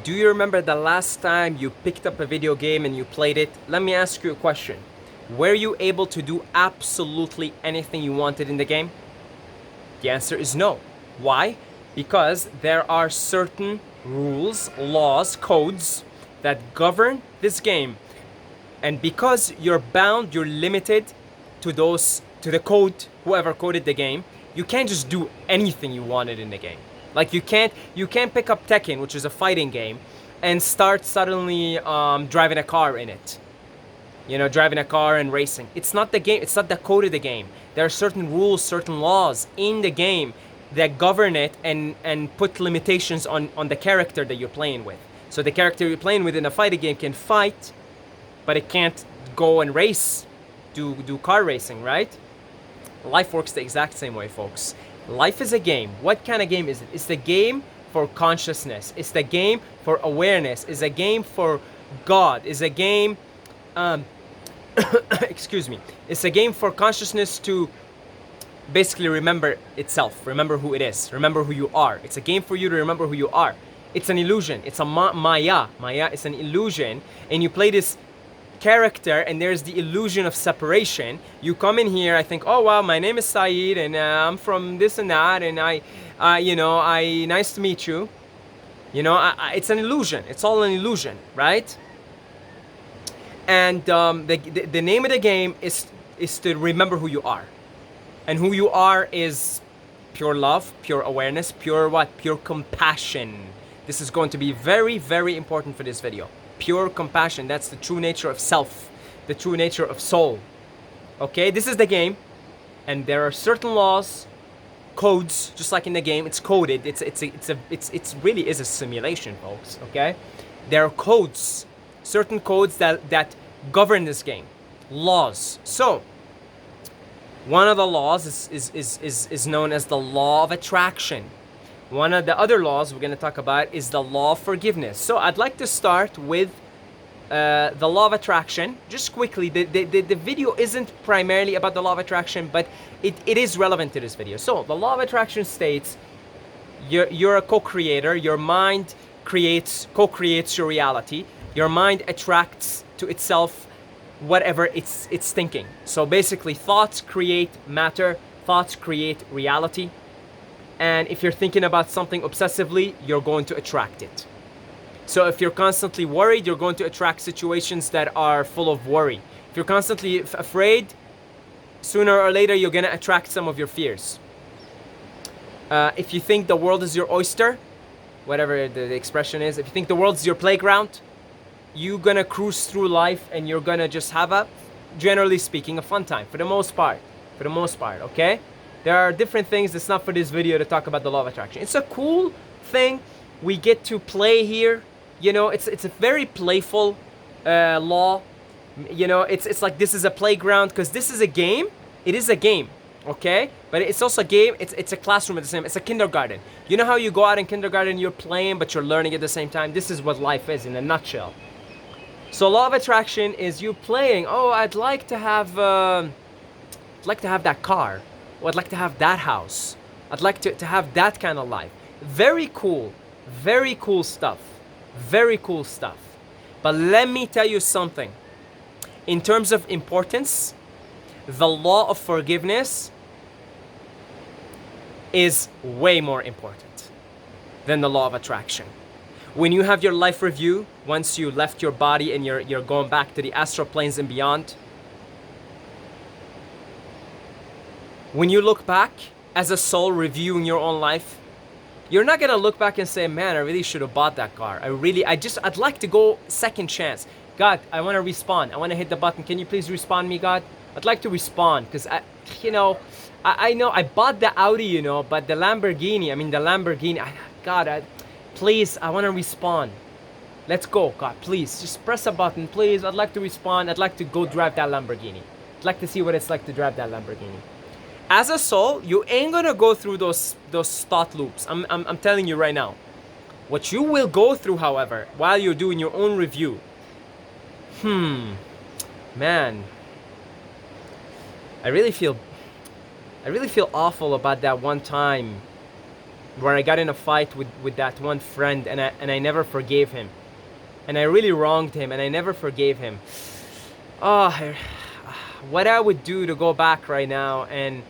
Do you remember the last time you picked up a video game and you played it? Let me ask you a question. Were you able to do absolutely anything you wanted in the game? The answer is no. Why? Because there are certain rules, laws, codes that govern this game. And because you're bound, you're limited to the code, whoever coded the game, you can't just do anything you wanted in the game. Like you can't pick up Tekken, which is a fighting game, and start suddenly driving a car in it. You know, driving a car and racing. It's not the game, it's not the code of the game. There are certain rules, certain laws in the game that govern it and put limitations on the character that you're playing with. So the character you're playing with in a fighting game can fight, but it can't go and race, do car racing, right? Life works the exact same way, folks. Life is a game. What kind of game is it? It's the game for consciousness. It's the game for awareness. It's a game for God. It's a game, excuse me. It's a game for consciousness to basically remember itself, remember who it is, remember who you are. It's a game for you to remember who you are. It's an illusion. It's a maya. Maya is an illusion, and you play this character and there's the illusion of separation. You come in here, I think, oh wow, my name is Saeed and I'm from this and that, and nice to meet you. You know, it's an illusion. It's all an illusion, right? And the name of the game is to remember who you are. And who you are is pure love, pure awareness, pure what? Pure compassion. This is going to be very, very important for this video. Pure compassion, that's the true nature of self, the true nature of soul. Okay, this is the game, and there are certain laws, codes, just like in the game. It's coded. It's really is a simulation, folks. Okay, there are codes, certain codes that govern this game, laws. So one of the laws is known as the law of attraction. One of the other laws we're going to talk about is the law of forgiveness. So I'd like to start with the law of attraction. Just quickly, the video isn't primarily about the law of attraction, but it is relevant to this video. So the law of attraction states you're a co-creator. Your mind co-creates your reality. Your mind attracts to itself whatever it's thinking. So basically, thoughts create matter. Thoughts create reality. And if you're thinking about something obsessively, you're going to attract it. So if you're constantly worried, you're going to attract situations that are full of worry. If you're constantly afraid, sooner or later, you're going to attract some of your fears. If you think the world is your oyster, whatever the expression is, if you think the world is your playground, you're going to cruise through life and you're going to just have a, generally speaking, a fun time for the most part. For the most part, okay? There are different things. It's not for this video to talk about the law of attraction. It's a cool thing. We get to play here. You know, it's a very playful law. You know, it's like this is a playground because this is a game. It is a game, okay? But it's also a game. It's a classroom at the same. It's a kindergarten. You know how you go out in kindergarten, you're playing, but you're learning at the same time? This is what life is in a nutshell. So law of attraction is you playing. Oh, I'd like to have that car. Oh, I'd like to have that house. I'd like to have that kind of life. Very cool stuff. Very cool stuff. But let me tell you something. In terms of importance, the law of forgiveness is way more important than the law of attraction. When you have your life review, once you left your body and you're going back to the astral planes and beyond, when you look back as a soul reviewing your own life, you're not gonna look back and say, man, I really should have bought that car. I'd like to go second chance. God, I wanna respawn. I wanna hit the button. Can you please respawn me, God? I'd like to respawn because I know I bought the Audi, but the Lamborghini, please, I wanna respawn. Let's go, God, please. Just press a button, please. I'd like to respawn. I'd like to go drive that Lamborghini. I'd like to see what it's like to drive that Lamborghini. As a soul, you ain't gonna go through those thought loops. I'm telling you right now. What you will go through, however, while you're doing your own review, man, I really feel awful about that one time where I got in a fight with that one friend, and I never forgave him, and I really wronged him, and I never forgave him. Oh, what I would do to go back right now and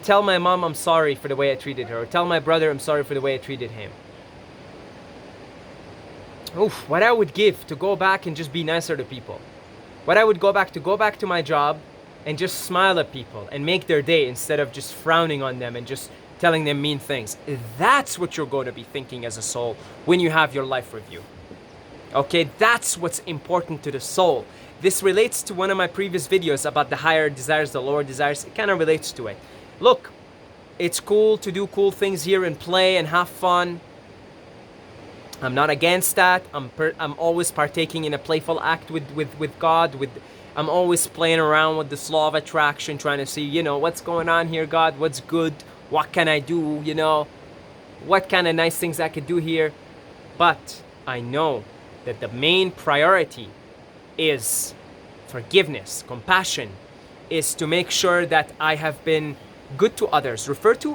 tell my mom I'm sorry for the way I treated her, or tell my brother I'm sorry for the way I treated him. Oof, what I would give to go back and just be nicer to people. What I would go back to my job and just smile at people and make their day instead of just frowning on them and just telling them mean things. That's what you're going to be thinking as a soul when you have your life review. Okay, that's what's important to the soul. This relates to one of my previous videos about the higher desires, the lower desires. It kind of relates to it. Look, it's cool to do cool things here and play and have fun. I'm not against that. I'm always partaking in a playful act with God. I'm always playing around with this law of attraction, trying to see, you know, what's going on here, God? What's good? What can I do? You know, what kind of nice things I could do here? But I know that the main priority is forgiveness, compassion, is to make sure that I have been good to others.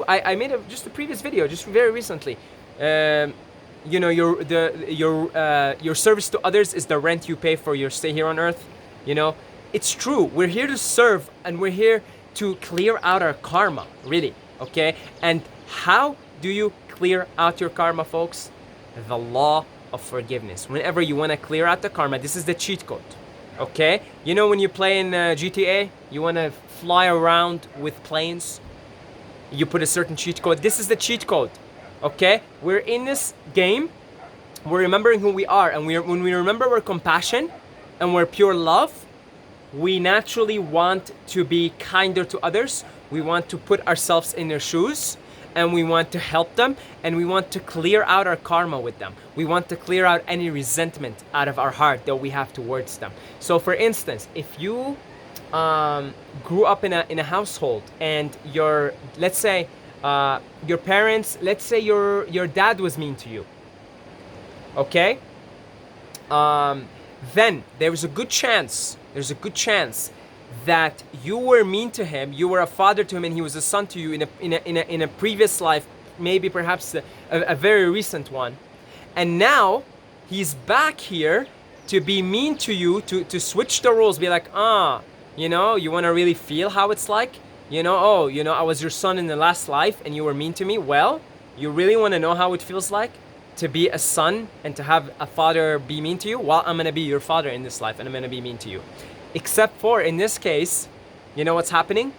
I made just a previous video, just very recently. You know, your service to others is the rent you pay for your stay here on earth. You know, it's true. We're here to serve, and we're here to clear out our karma, really. Okay, and how do you clear out your karma, folks? The law of forgiveness. Whenever you want to clear out the karma, this is the cheat code. Okay, you know when you play in GTA, you want to fly around with planes, you put a certain cheat code. This is the cheat code. Okay, we're in this game, we're remembering who we are, and when we remember we're compassion and we're pure love, we naturally want to be kinder to others. We want to put ourselves in their shoes, and we want to help them, and we want to clear out our karma with them. We want to clear out any resentment out of our heart that we have towards them. So for instance, if you grew up in a household, and let's say your parents, let's say your dad was mean to you, okay, then there's a good chance that you were mean to him, you were a father to him, and he was a son to you in a previous life, maybe perhaps a very recent one, and now he's back here to be mean to you, to switch the roles, be like, you know, you want to really feel how it's like, you know, oh, you know, I was your son in the last life and you were mean to me. Well, you really want to know how it feels like to be a son and to have a father be mean to you? Well, I'm going to be your father in this life, and I'm going to be mean to you. Except for, in this case, you know what's happening?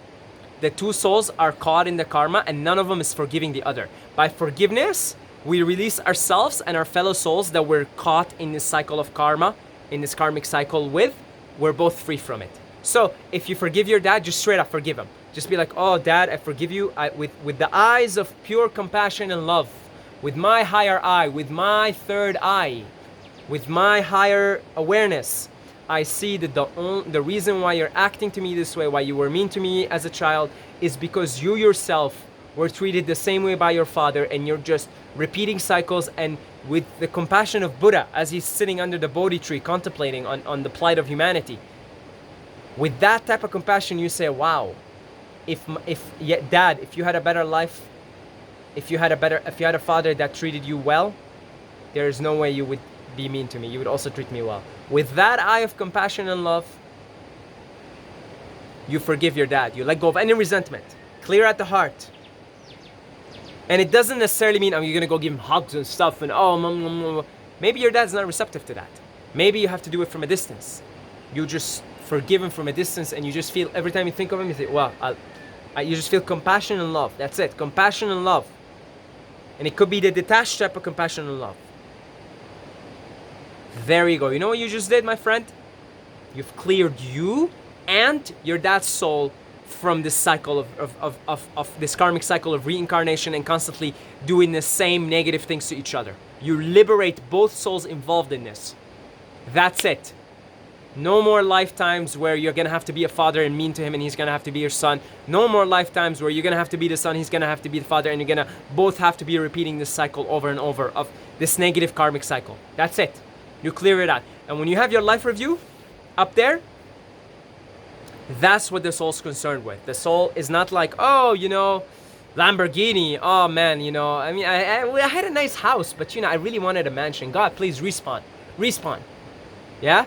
The two souls are caught in the karma, and none of them is forgiving the other. By forgiveness, we release ourselves and our fellow souls that were caught in this cycle of karma, in this karmic cycle we're both free from it. So if you forgive your dad, just straight up forgive him. Just be like, oh, Dad, I forgive you with the eyes of pure compassion and love, with my higher eye, with my third eye, with my higher awareness. I see that the reason why you're acting to me this way, why you were mean to me as a child, is because you yourself were treated the same way by your father, and you're just repeating cycles. And with the compassion of Buddha, as he's sitting under the Bodhi tree contemplating on the plight of humanity, with that type of compassion, you say, wow, Dad, if you had a better life, if you had a father that treated you well, there is no way you would be mean to me. You would also treat me well. With that eye of compassion and love, you forgive your dad. You let go of any resentment. Clear out the heart. And it doesn't necessarily mean, you're going to go give him hugs and stuff, and maybe your dad's not receptive to that. Maybe you have to do it from a distance. You just forgive him from a distance, and you just feel, every time you think of him, you think, wow, you just feel compassion and love. That's it, compassion and love. And it could be the detached type of compassion and love. There you go. You know what you just did, my friend? You've cleared you and your dad's soul from this cycle of this karmic cycle of reincarnation and constantly doing the same negative things to each other. You liberate both souls involved in this. That's it. No more lifetimes where you're gonna have to be a father and mean to him, and he's gonna have to be your son. No more lifetimes where you're gonna have to be the son, he's gonna have to be the father, and you're gonna both have to be repeating this cycle over and over of this negative karmic cycle. That's it. You clear it out. And when you have your life review up there, that's what the soul's concerned with. The soul is not like, oh, you know, Lamborghini, oh man, you know, I mean, I had a nice house, but you know, I really wanted a mansion. God, please respawn, respawn. Yeah?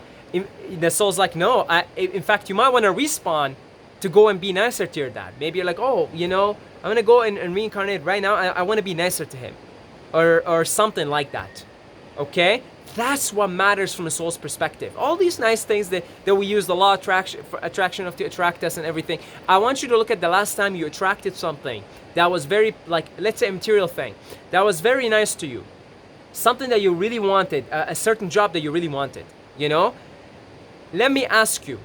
The soul's like, no, in fact, you might want to respawn to go and be nicer to your dad. Maybe you're like, oh, you know, I'm gonna go and reincarnate right now. I want to be nicer to him, or something like that. Okay? That's what matters from a soul's perspective. All these nice things that we use the law of attraction to attract us and everything. I want you to look at the last time you attracted something that was very, like, let's say a material thing that was very nice to you, something that you really wanted, a certain job that you really wanted, you know. Let me ask you,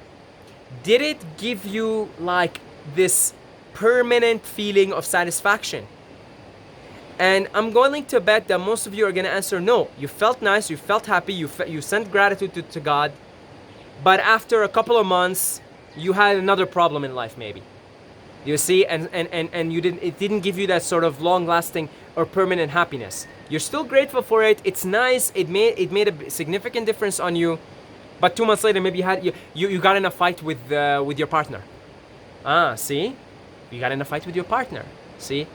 did it give you like this permanent feeling of satisfaction? And I'm going to bet that most of you are going to answer no. You felt nice, you felt happy, you sent gratitude to God, but after a couple of months you had another problem in life, maybe. You see, and you didn't, it didn't give you that sort of long-lasting or permanent happiness. You're still grateful for it. It's nice. It made a significant difference on you. But 2 months later, maybe you got in a fight with your partner. See, you got in a fight with your partner. See,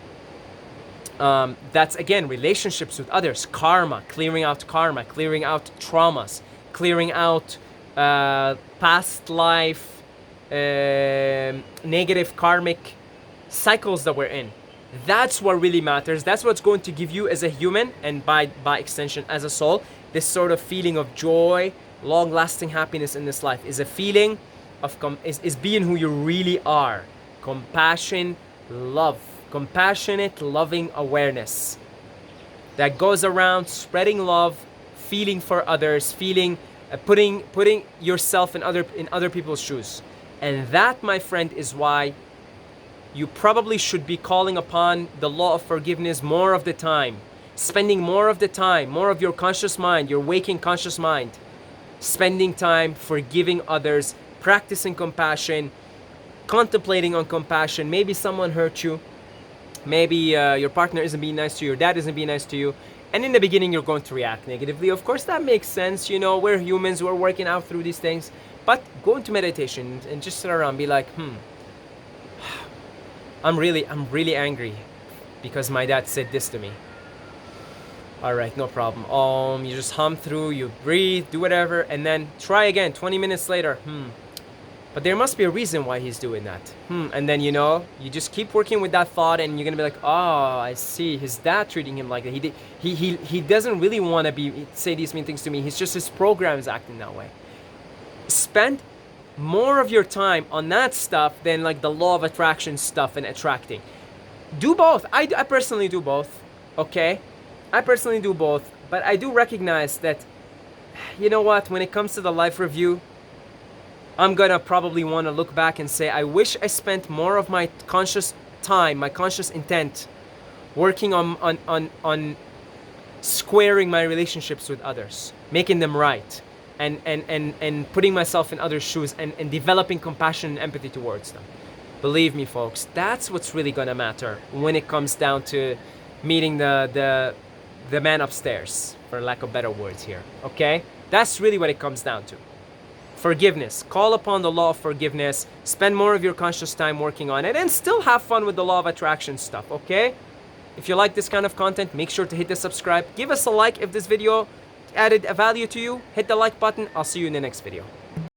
that's again relationships with others, karma, clearing out traumas, clearing out past life. Negative karmic cycles that we're in. That's what really matters. That's what's going to give you as a human, and by extension as a soul, this sort of feeling of joy, long-lasting happiness in this life. Is a feeling of is being who you really are. Compassion, love, compassionate, loving awareness that goes around spreading love, feeling for others, feeling, putting yourself in other people's shoes. And that, my friend, is why you probably should be calling upon the law of forgiveness more of the time, spending more of the time, more of your conscious mind, your waking conscious mind, spending time forgiving others, practicing compassion, contemplating on compassion. Maybe someone hurt you, maybe your partner isn't being nice to you, your dad isn't being nice to you, and in the beginning you're going to react negatively. Of course, that makes sense. You know, we're humans, we're working out through these things. But go into meditation and just sit around, be like, I'm really angry because my dad said this to me. All right, no problem. You just hum through, you breathe, do whatever, and then try again 20 minutes later. But there must be a reason why he's doing that. And then, you know, you just keep working with that thought, and you're gonna be like, oh, I see, his dad treating him like that. He doesn't really want to say these mean things to me. He's just, his program is acting that way. Spend more of your time on that stuff than like the law of attraction stuff and attracting. Do both. I personally do both. Okay, I personally do both, but I do recognize that, you know what, when it comes to the life review, I'm gonna probably want to look back and say, I wish I spent more of my conscious time, my conscious intent, working on squaring my relationships with others, making them right, and putting myself in others' shoes, and developing compassion and empathy towards them. Believe me, folks, that's what's really gonna matter when it comes down to meeting the man upstairs, for lack of better words here. Okay, that's really what it comes down to. Forgiveness. Call upon the law of forgiveness. Spend more of your conscious time working on it, and still have fun with the law of attraction stuff. Okay, if you like this kind of content, make sure to hit the subscribe. Give us a like if this video added a value to you. Hit the like button. I'll see you in the next video.